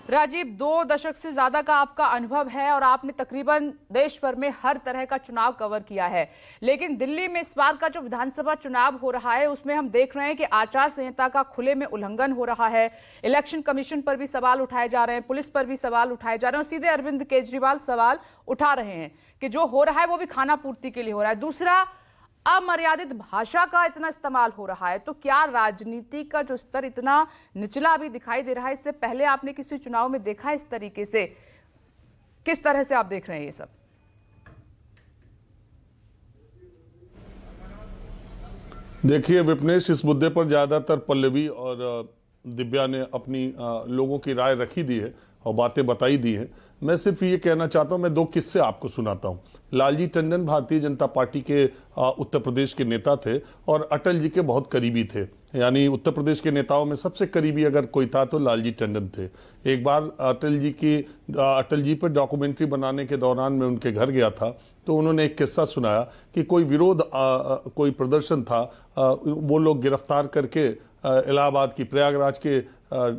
राजीव, 2 दशक से ज्यादा का आपका अनुभव है और आपने तकरीबन देश भर में हर तरह का चुनाव कवर किया है। लेकिन दिल्ली में इस बार का जो विधानसभा चुनाव हो रहा है उसमें हम देख रहे हैं कि आचार संहिता का खुले में उल्लंघन हो रहा है। इलेक्शन कमीशन पर भी सवाल उठाए जा रहे हैं, पुलिस पर भी सवाल उठाए जा रहे हैं और सीधे अरविंद केजरीवाल सवाल उठा रहे हैं कि जो हो रहा है वो भी खाना पूर्ति के लिए हो रहा है। दूसरा, अमर्यादित भाषा का इतना इस्तेमाल हो रहा है। तो क्या राजनीति का जो स्तर इतना निचला अभी दिखाई दे रहा है, इससे पहले आपने किसी चुनाव में देखा है इस तरीके से? किस तरह से आप देख रहे हैं ये सब? देखिए विपनेश, इस मुद्दे पर ज्यादातर पल्लवी और दिव्या ने अपनी लोगों की राय रखी दी है और बातें बताई दी है। मैं सिर्फ ये कहना चाहता हूं, मैं 2 किस्से आपको सुनाता हूं। लालजी टंडन भारतीय जनता पार्टी के उत्तर प्रदेश के नेता थे और अटल जी के बहुत करीबी थे। यानी उत्तर प्रदेश के नेताओं में सबसे करीबी अगर कोई था तो लालजी टंडन थे। एक बार अटल जी पर डॉक्यूमेंट्री बनाने के दौरान मैं उनके घर गया था तो उन्होंने एक किस्सा सुनाया कि कोई कोई प्रदर्शन था, वो लोग गिरफ्तार करके इलाहाबाद की प्रयागराज के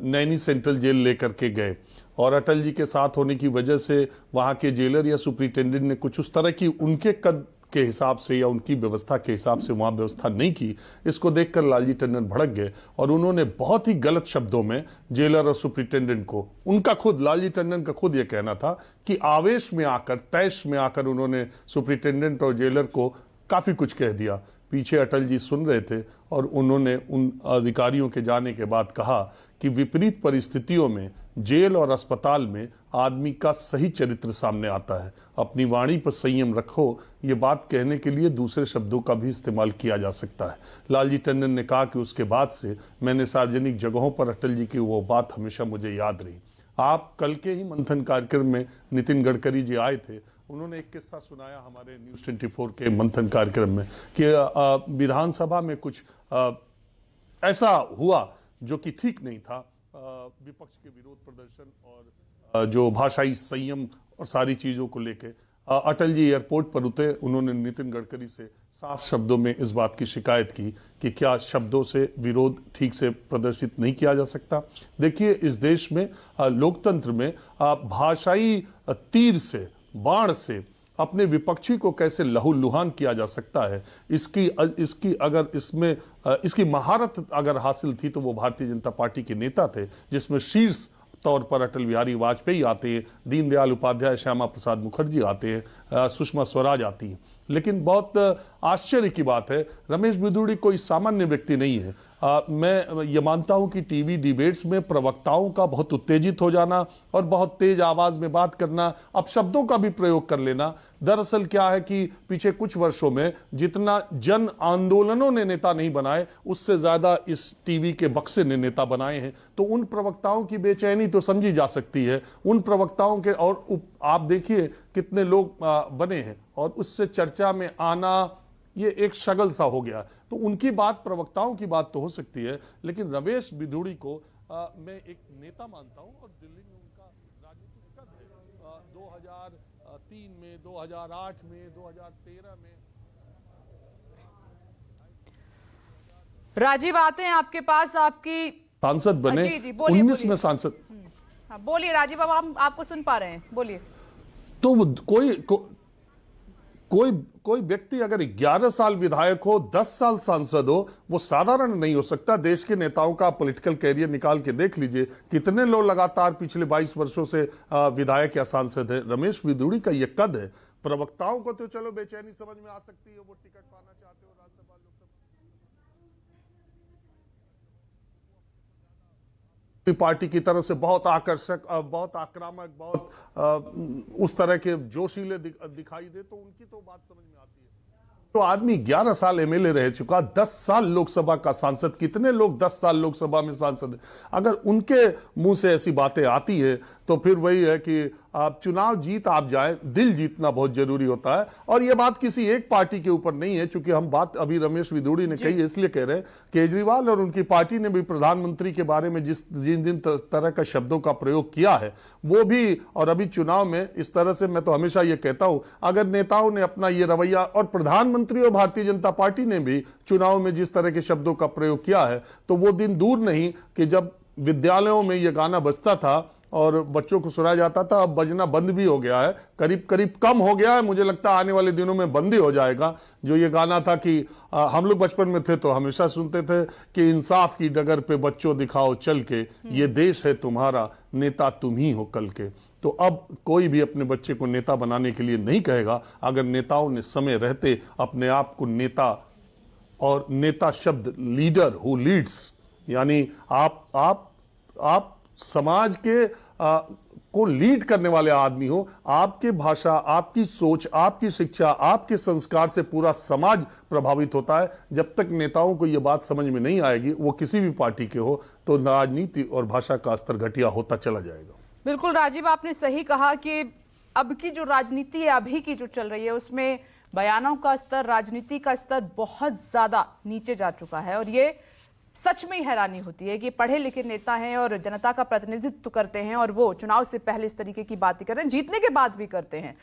नैनी सेंट्रल जेल लेकर के गए और अटल जी के साथ होने की वजह से वहां के जेलर या सुप्रिंटेंडेंट ने कुछ उस तरह की उनके कद के हिसाब से या उनकी व्यवस्था के हिसाब से वहां व्यवस्था नहीं की। इसको देखकर लालजी टंडन भड़क गए और उन्होंने बहुत ही गलत शब्दों में जेलर और सुप्रिंटेंडेंट को, उनका खुद लालजी टंडन का खुद यह कहना था कि आवेश में आकर, तैश में आकर उन्होंने सुप्रिंटेंडेंट और जेलर को काफी कुछ कह दिया। पीछे अटल जी सुन रहे थे और उन्होंने उन अधिकारियों के जाने के बाद कहा कि विपरीत परिस्थितियों में जेल और अस्पताल में आदमी का सही चरित्र सामने आता है। अपनी वाणी पर संयम रखो, ये बात कहने के लिए दूसरे शब्दों का भी इस्तेमाल किया जा सकता है। लालजी टंडन ने कहा कि उसके बाद से मैंने सार्वजनिक जगहों पर अटल जी की वो बात हमेशा मुझे याद रही। आप कल के ही मंथन कार्यक्रम में नितिन गडकरी जी आए थे, उन्होंने एक किस्सा सुनाया हमारे न्यूज़ 24 के मंथन कार्यक्रम में कि विधानसभा में कुछ ऐसा हुआ जो कि ठीक नहीं था। विपक्ष के विरोध प्रदर्शन और जो भाषाई संयम और सारी चीजों को लेके अटल जी एयरपोर्ट पर उतरे। उन्होंने नितिन गडकरी से साफ शब्दों में इस बात की शिकायत की कि क्या शब्दों से विरोध ठीक से प्रदर्शित नहीं किया जा सकता। देखिए, इस देश में लोकतंत्र में भाषाई तीर से, बाण से अपने विपक्षी को कैसे लहूलुहान किया जा सकता है, इसकी महारत अगर हासिल थी तो वो भारतीय जनता पार्टी के नेता थे, जिसमें शीर्ष तौर पर अटल बिहारी वाजपेयी आते हैं, दीनदयाल उपाध्याय, श्यामा प्रसाद मुखर्जी आते हैं, सुषमा स्वराज आती हैं। लेकिन बहुत आश्चर्य की बात है, रमेश बिधूड़ी कोई सामान्य व्यक्ति नहीं है। मैं ये मानता हूं कि टीवी डिबेट्स में प्रवक्ताओं का बहुत उत्तेजित हो जाना और बहुत तेज आवाज में बात करना, अपशब्दों का भी प्रयोग कर लेना, दरअसल क्या है कि पीछे कुछ वर्षों में जितना जन आंदोलनों ने नेता नहीं बनाए, उससे ज्यादा इस टीवी के बक्से ने नेता बनाए हैं। तो उन प्रवक्ताओं की बेचैनी तो समझी जा सकती है। उन प्रवक्ताओं के, और आप देखिए कितने लोग बने हैं और उससे चर्चा में आना ये एक शगल सा हो गया। तो उनकी बात, प्रवक्ताओं की बात तो हो सकती है, लेकिन रमेश बिधूड़ी को मैं एक नेता मानता हूं और दिल्ली में उनका राजनीतिक कद है। 2003 में, 2008 में, 2013 में। राजीव, आते हैं आपके पास, आपकी सांसद बने। जी, बोलिए, 19 में सांसद। हाँ, बोलिए राजीव, अब हम आपको सुन पा रहे हैं, बोलिए। तो कोई व्यक्ति अगर 11 साल विधायक हो, 10 साल सांसद हो, वो साधारण नहीं हो सकता। देश के नेताओं का पॉलिटिकल कैरियर निकाल के देख लीजिए, कितने लोग लगातार पिछले 22 वर्षों से विधायक या सांसद है। रमेश बिधूड़ी का ये कद है। प्रवक्ताओं को तो चलो बेचैनी समझ में आ सकती है, वो टिकट पाना चाहते हो राज्यसभा, लोकसभा पार्टी की तरफ से बहुत आकर्षक, बहुत आक्रामक, बहुत उस तरह के जोशीले दिखाई दे तो उनकी तो बात समझ में आती है। तो आदमी 11 साल एमएलए रह चुका, 10 साल लोकसभा का सांसद, कितने लोग 10 साल लोकसभा में सांसद है। अगर उनके मुंह से ऐसी बातें आती है तो फिर वही है कि आप चुनाव जीत आप जाए, दिल जीतना बहुत जरूरी होता है। और ये बात किसी एक पार्टी के ऊपर नहीं है, चूंकि हम बात अभी रमेश बिधूड़ी ने कही इसलिए कह रहे हैं। केजरीवाल और उनकी पार्टी ने भी प्रधानमंत्री के बारे में जिन तरह का शब्दों का प्रयोग किया है वो भी, और अभी चुनाव में इस तरह से, मैं तो हमेशा ये कहता हूं, अगर नेताओं ने अपना ये रवैया, और प्रधानमंत्री और भारतीय जनता पार्टी ने भी चुनाव में जिस तरह के शब्दों का प्रयोग किया है, तो वो दिन दूर नहीं कि जब विद्यालयों में ये गाना बजता था और बच्चों को सुनाया जाता था, अब बजना बंद भी हो गया है, करीब करीब कम हो गया है। मुझे लगता है आने वाले दिनों में बंद ही हो जाएगा। जो ये गाना था कि हम लोग बचपन में थे तो हमेशा सुनते थे कि इंसाफ की डगर पे बच्चों दिखाओ चल के, ये देश है तुम्हारा, नेता तुम ही हो कल के। तो अब कोई भी अपने बच्चे को नेता बनाने के लिए नहीं कहेगा अगर नेताओं ने समय रहते अपने आप को नेता, और नेता शब्द लीडर हु लीड्स, यानी आप समाज के को लीड करने वाले आदमी हो। आपके भाषा, आपकी सोच, आपकी शिक्षा, आपके संस्कार से पूरा समाज प्रभावित होता है। जब तक नेताओं को यह बात समझ में नहीं आएगी, वो किसी भी पार्टी के हो, तो राजनीति और भाषा का स्तर घटिया होता चला जाएगा। बिल्कुल राजीव, आपने सही कहा कि अब की जो राजनीति है, अभी की जो चल रही है, उसमें बयानों का स्तर, राजनीति का स्तर बहुत ज्यादा नीचे जा चुका है। और ये सच में ही हैरानी होती है कि पढ़े लिखे नेता हैं और जनता का प्रतिनिधित्व करते हैं और वो चुनाव से पहले इस तरीके की बातें करते हैं, जीतने के बाद भी करते हैं।